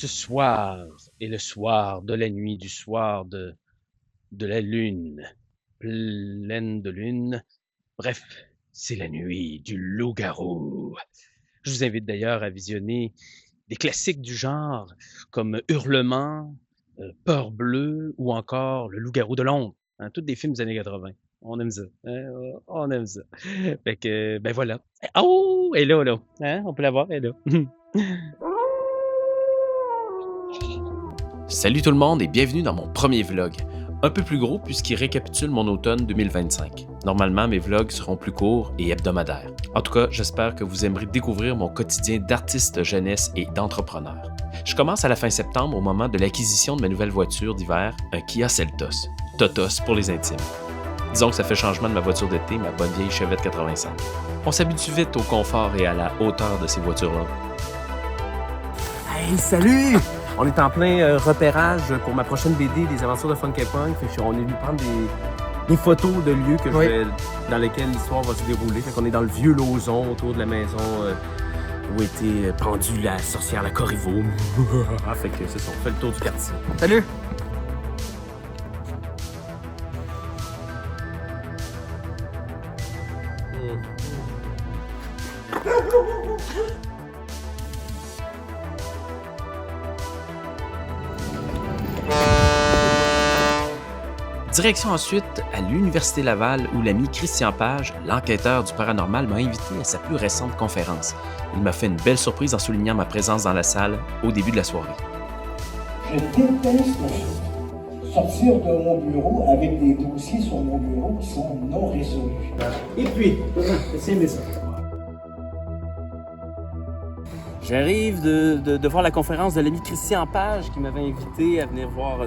Ce soir est le soir de la nuit du soir de la lune, pleine de lune. Bref, c'est la nuit du loup-garou. Je vous invite d'ailleurs à visionner des classiques du genre comme Hurlement, Peur bleue ou encore Le loup-garou de Londres. Hein, tous des films des années 80. On aime ça. Hein, on aime ça. Fait que, ben voilà. Oh, elle est là, là. Hein, on peut la voir, elle est là. Salut tout le monde et bienvenue dans mon premier vlog. Un peu plus gros puisqu'il récapitule mon automne 2025. Normalement, mes vlogs seront plus courts et hebdomadaires. En tout cas, j'espère que vous aimerez découvrir mon quotidien d'artiste jeunesse et d'entrepreneur. Je commence à la fin septembre au moment de l'acquisition de ma nouvelle voiture d'hiver, un Kia Seltos. Totos pour les intimes. Disons que ça fait changement de ma voiture d'été, ma bonne vieille Chevette 85. On s'habitue vite au confort et à la hauteur de ces voitures-là. Hey, salut! On est en plein repérage pour ma prochaine BD, Les Aventures de Funky Punk. On est venu prendre des photos de lieux dans lesquels l'histoire va se dérouler. Fait qu'on est dans le vieux Lauson, autour de la maison où était pendue la sorcière la Corriveau. Fait que c'est ça, on fait le tour du quartier. Salut! Direction ensuite à l'Université Laval où l'ami Christian Page, l'enquêteur du paranormal, m'a invité à sa plus récente conférence. Il m'a fait une belle surprise en soulignant ma présence dans la salle au début de la soirée. Je déteste sortir de mon bureau avec des dossiers sur mon bureau qui sont non résolus. Et puis, c'est aimé ça. J'arrive de voir la conférence de l'ami Christian Page qui m'avait invité à venir voir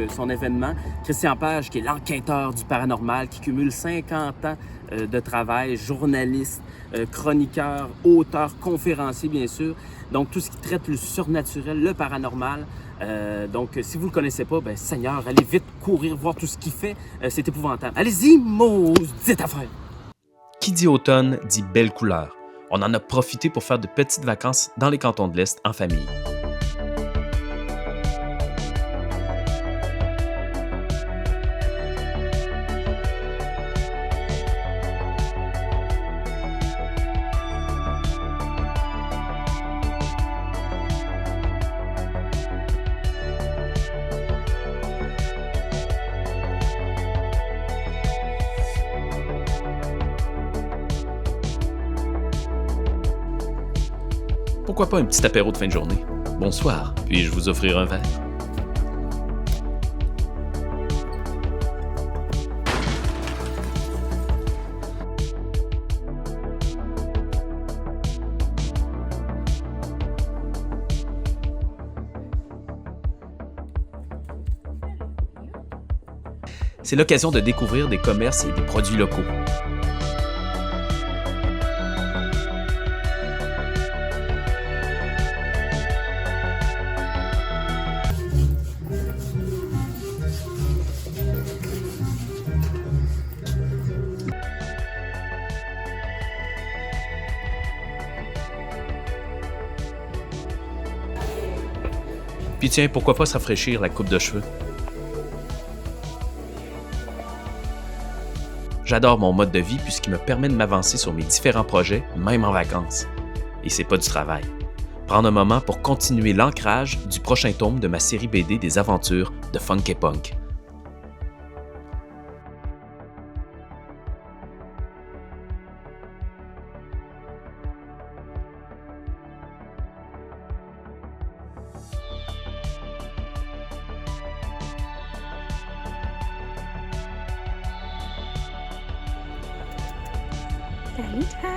son événement. Christian Page qui est l'enquêteur du paranormal, qui cumule 50 ans de travail, journaliste, chroniqueur, auteur, conférencier bien sûr. Donc tout ce qui traite le surnaturel, le paranormal. Si vous le connaissez pas, ben Seigneur, allez vite courir voir tout ce qu'il fait. C'est épouvantable. Allez-y, maudite affaire! Qui dit automne dit belle couleur. On en a profité pour faire de petites vacances dans les cantons de l'Est en famille. Pourquoi pas un petit apéro de fin de journée? Bonsoir, puis-je vous offrir un verre? C'est l'occasion de découvrir des commerces et des produits locaux. Puis tiens, pourquoi pas se rafraîchir la coupe de cheveux? J'adore mon mode de vie puisqu'il me permet de m'avancer sur mes différents projets, même en vacances. Et c'est pas du travail. Prendre un moment pour continuer l'ancrage du prochain tome de ma série BD des aventures de Funky Punk. Salutค่ะ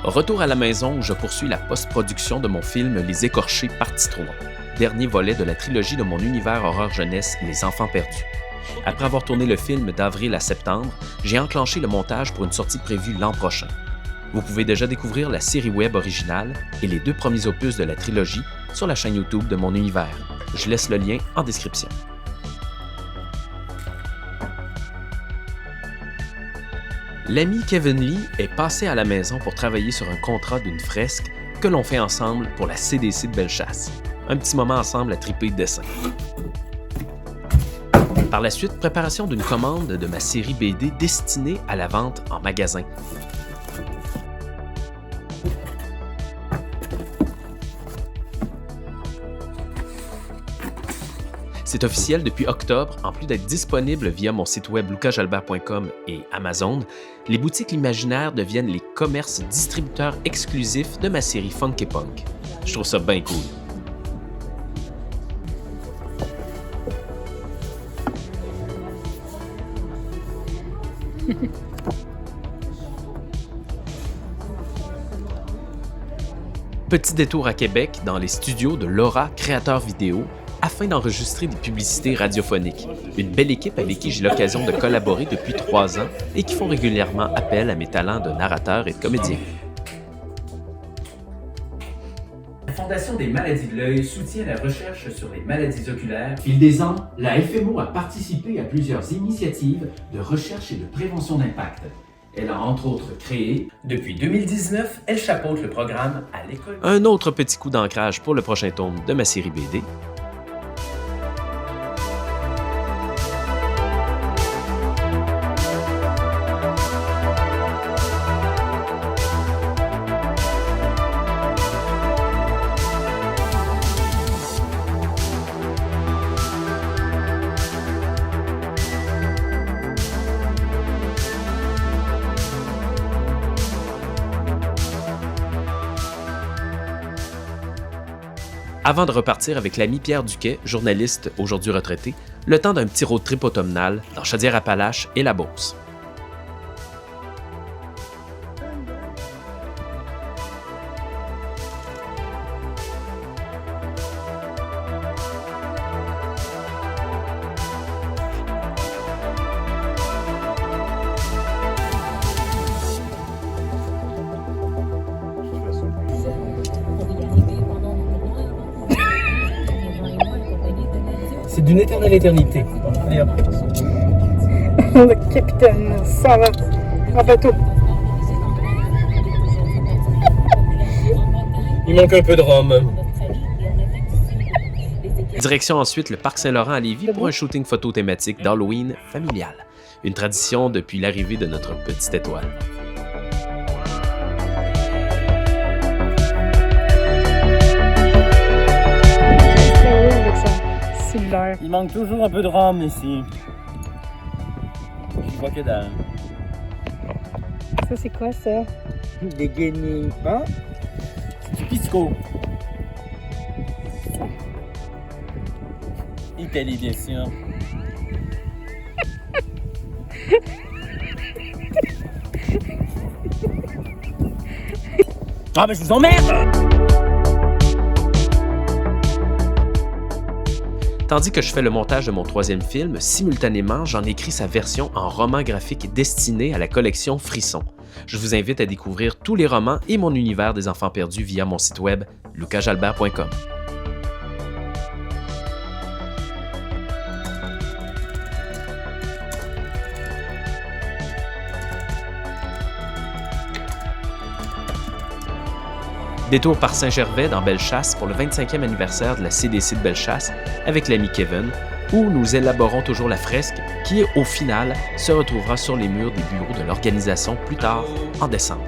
Retour à la maison où je poursuis la post-production de mon film Les Écorchés partie 3, dernier volet de la trilogie de mon univers horreur jeunesse Les Enfants perdus. Après avoir tourné le film d'avril à septembre, j'ai enclenché le montage pour une sortie prévue l'an prochain. Vous pouvez déjà découvrir la série web originale et les 2 premiers opus de la trilogie sur la chaîne YouTube de mon univers. Je laisse le lien en description. L'ami Kevin Lee est passé à la maison pour travailler sur un contrat d'une fresque que l'on fait ensemble pour la CDC de Bellechasse. Un petit moment ensemble à triper de dessin. Par la suite, préparation d'une commande de ma série BD destinée à la vente en magasin. C'est officiel depuis octobre, en plus d'être disponible via mon site web lucajalbert.com et Amazon, les boutiques L'Imaginaire deviennent les commerces distributeurs exclusifs de ma série Funky Punk. Je trouve ça bien cool. Petit détour à Québec dans les studios de Laura Créateur Vidéo afin d'enregistrer des publicités radiophoniques. Une belle équipe avec qui j'ai l'occasion de collaborer depuis 3 ans et qui font régulièrement appel à mes talents de narrateur et de comédien. La Fondation des maladies de l'œil soutient la recherche sur les maladies oculaires. Au fil des ans, la FMO a participé à plusieurs initiatives de recherche et de prévention d'impact. Elle a entre autres créé, depuis 2019, elle chapeaute le programme à l'école. Un autre petit coup d'ancrage pour le prochain tome de ma série BD. Avant de repartir avec l'ami Pierre Duquet, journaliste aujourd'hui retraité, le temps d'un petit road trip automnal dans Chaudière-Appalaches et la Beauce. C'est d'une éternelle éternité. Allez, hop. Le capitaine s'en va en bateau. Il manque un peu de rhum. Direction ensuite le Parc Saint-Laurent à Lévis pour un shooting photo thématique d'Halloween familial. Une tradition depuis l'arrivée de notre petite étoile. Il manque toujours un peu de rhum ici. Je vois que dalle. Ça, c'est quoi, ça? Des guenilles. Hein? C'est du pisco. Italie, bien sûr. Ah, mais je vous emmerde! Tandis que je fais le montage de mon 3e film, simultanément, j'en écris sa version en roman graphique destiné à la collection Frisson. Je vous invite à découvrir tous les romans et mon univers des enfants perdus via mon site web lucajalbert.com. Détour par Saint-Gervais dans Bellechasse pour le 25e anniversaire de la CDC de Bellechasse avec l'ami Kevin, où nous élaborons toujours la fresque qui, au final, se retrouvera sur les murs des bureaux de l'organisation plus tard, en décembre.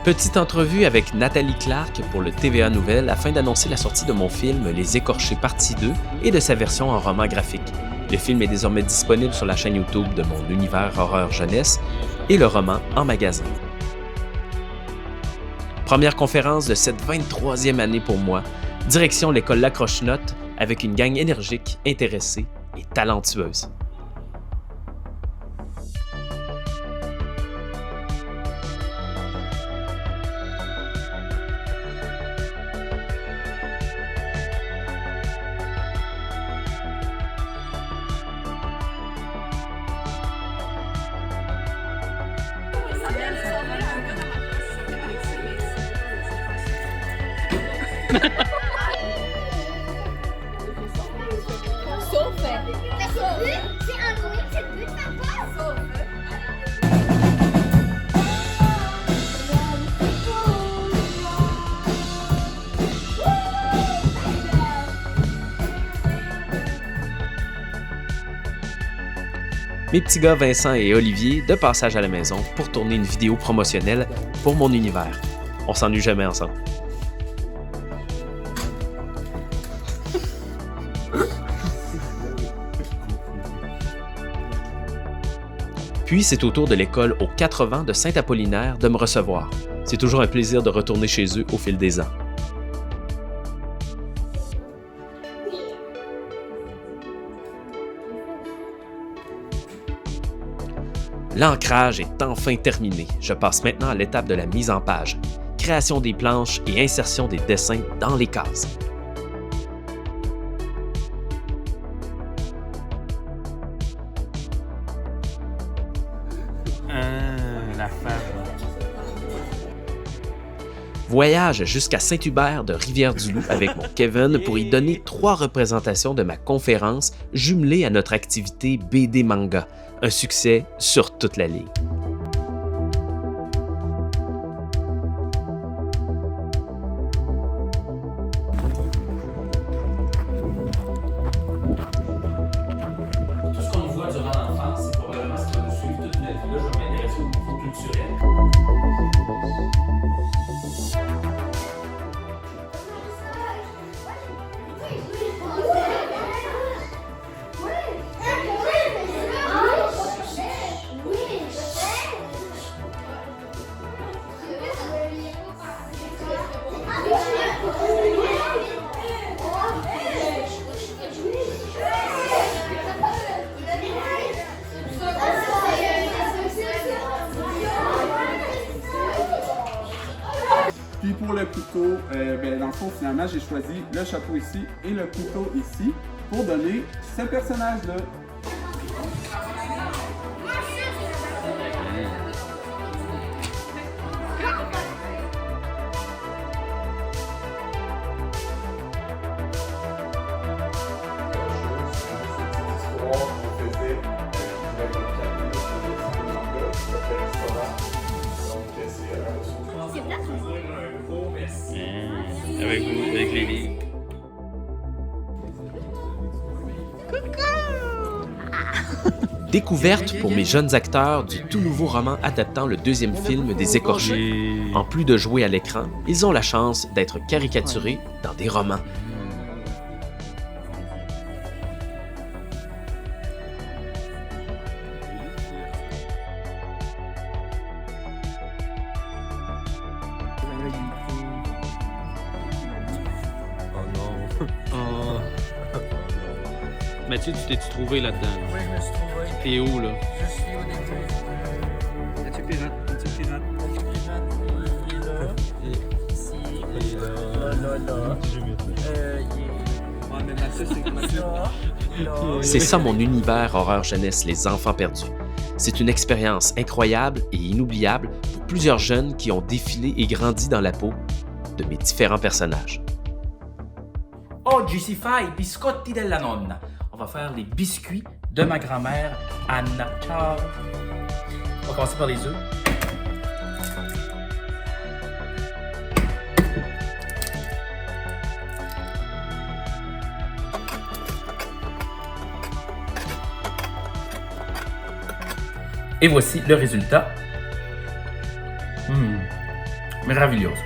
Petite entrevue avec Nathalie Clark pour le TVA Nouvelle afin d'annoncer la sortie de mon film Les Écorchés partie 2 et de sa version en roman graphique. Le film est désormais disponible sur la chaîne YouTube de mon univers horreur jeunesse et le roman en magasin. Première conférence de cette 23e année pour moi, direction l'école Lacroche-Note avec une gang énergique, intéressée et talentueuse. Mes petits gars Vincent et Olivier de passage à la maison pour tourner une vidéo promotionnelle pour mon univers. On s'ennuie jamais ensemble. Puis c'est au tour de l'école aux 80 de Saint-Apollinaire de me recevoir. C'est toujours un plaisir de retourner chez eux au fil des ans. L'ancrage est enfin terminé. Je passe maintenant à l'étape de la mise en page, création des planches et insertion des dessins dans les cases. La femme. Voyage jusqu'à Saint-Hubert de Rivière-du-Loup avec mon Kevin pour y donner 3 représentations de ma conférence jumelée à notre activité BD Manga. Un succès sur toute la ligne. Tout ce qu'on voit durant l'enfance, c'est probablement ce qui va nous suivre toute notre vie. Là, je vais m'intéresser au niveau culturel. Puis pour le couteau, dans le fond, finalement, j'ai choisi le chapeau ici et le couteau ici pour donner ce personnage-là. Avec vous, avec Lily. Découverte pour mes jeunes acteurs du tout nouveau roman adaptant le 2e film des Écorchés. En plus de jouer à l'écran, ils ont la chance d'être caricaturés dans des romans. Oh. Mathieu, tu t'es-tu trouvé là-dedans? Oui, je me suis trouvé. T'es où, là? Je suis au début. Mathieu Pirate, Mathieu Pirate. Il est là. Ici. Il est là. Ouais, mais Mathieu, c'est Mathieu. Là. C'est ça mon univers horreur jeunesse, les enfants perdus. C'est une expérience incroyable et inoubliable pour plusieurs jeunes qui ont défilé et grandi dans la peau de mes différents personnages. Oggi si fa i biscotti della nonna. On va faire les biscuits de ma grand-mère Anna. Ciao. On va commencer par les œufs. Et voici le résultat. Meraviglioso.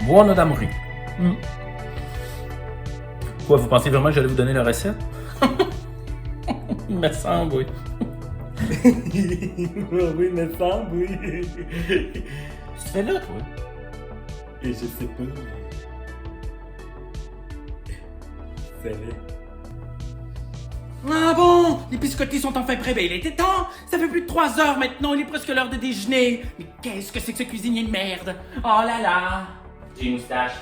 Buono da morire. Quoi, vous pensez vraiment que j'allais vous donner la recette? Il me semble, oui. Oui, il me semble, oui. Tu fais là, toi? Et je sais pas. Salut. Ah bon, les biscottis sont enfin prêts. Ben, il était temps. Ça fait plus de 3 heures maintenant. Il est presque l'heure de déjeuner. Mais qu'est-ce que c'est que ce cuisinier de merde? Oh là là. J'ai une moustache.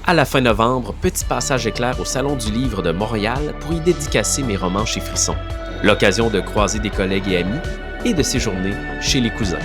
À la fin novembre, petit passage éclair au Salon du Livre de Montréal pour y dédicacer mes romans chez Frisson. L'occasion de croiser des collègues et amis et de séjourner chez les cousins.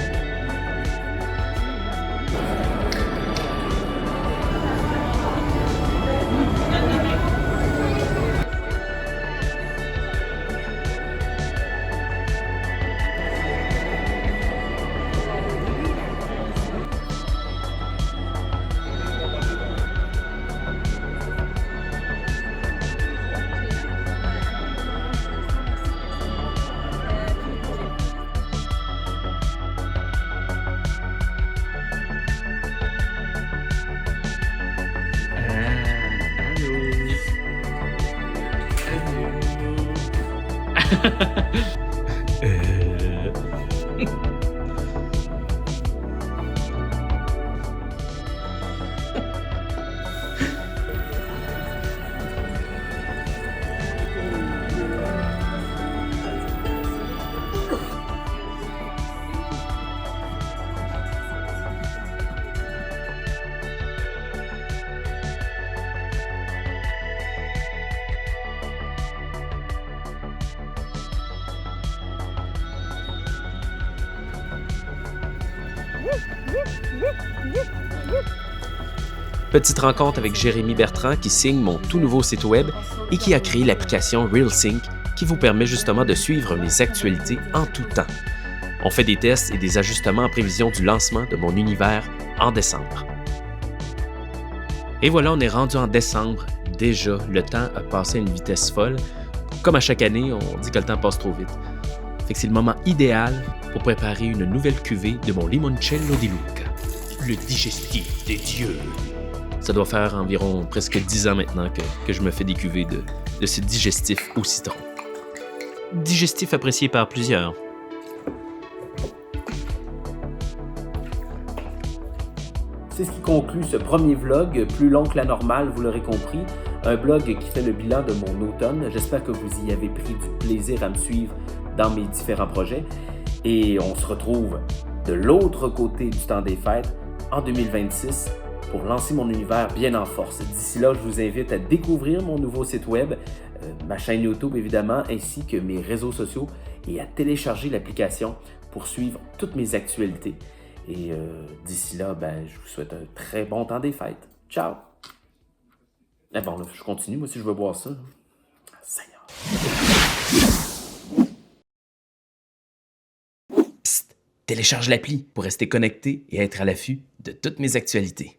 Petite rencontre avec Jérémy Bertrand qui signe mon tout nouveau site web et qui a créé l'application RealSync qui vous permet justement de suivre mes actualités en tout temps. On fait des tests et des ajustements en prévision du lancement de mon univers en décembre. Et voilà, on est rendu en décembre. Déjà, le temps a passé à une vitesse folle. Comme à chaque année, on dit que le temps passe trop vite. Fait que c'est le moment idéal pour préparer une nouvelle cuvée de mon limoncello di Lucca, le digestif des dieux. Ça doit faire environ presque 10 ans maintenant que je me fais des cuvées de ce digestif au citron. Digestif apprécié par plusieurs. C'est ce qui conclut ce premier vlog, plus long que la normale, vous l'aurez compris. Un blog qui fait le bilan de mon automne. J'espère que vous y avez pris du plaisir à me suivre dans mes différents projets. Et on se retrouve de l'autre côté du temps des fêtes, en 2026, pour lancer mon univers bien en force. D'ici là, je vous invite à découvrir mon nouveau site web, ma chaîne YouTube évidemment, ainsi que mes réseaux sociaux, et à télécharger l'application pour suivre toutes mes actualités. Et d'ici là, je vous souhaite un très bon temps des fêtes. Ciao! Ah bon, là, je continue, moi si je veux boire ça. Seigneur! Psst, télécharge l'appli pour rester connecté et être à l'affût de toutes mes actualités.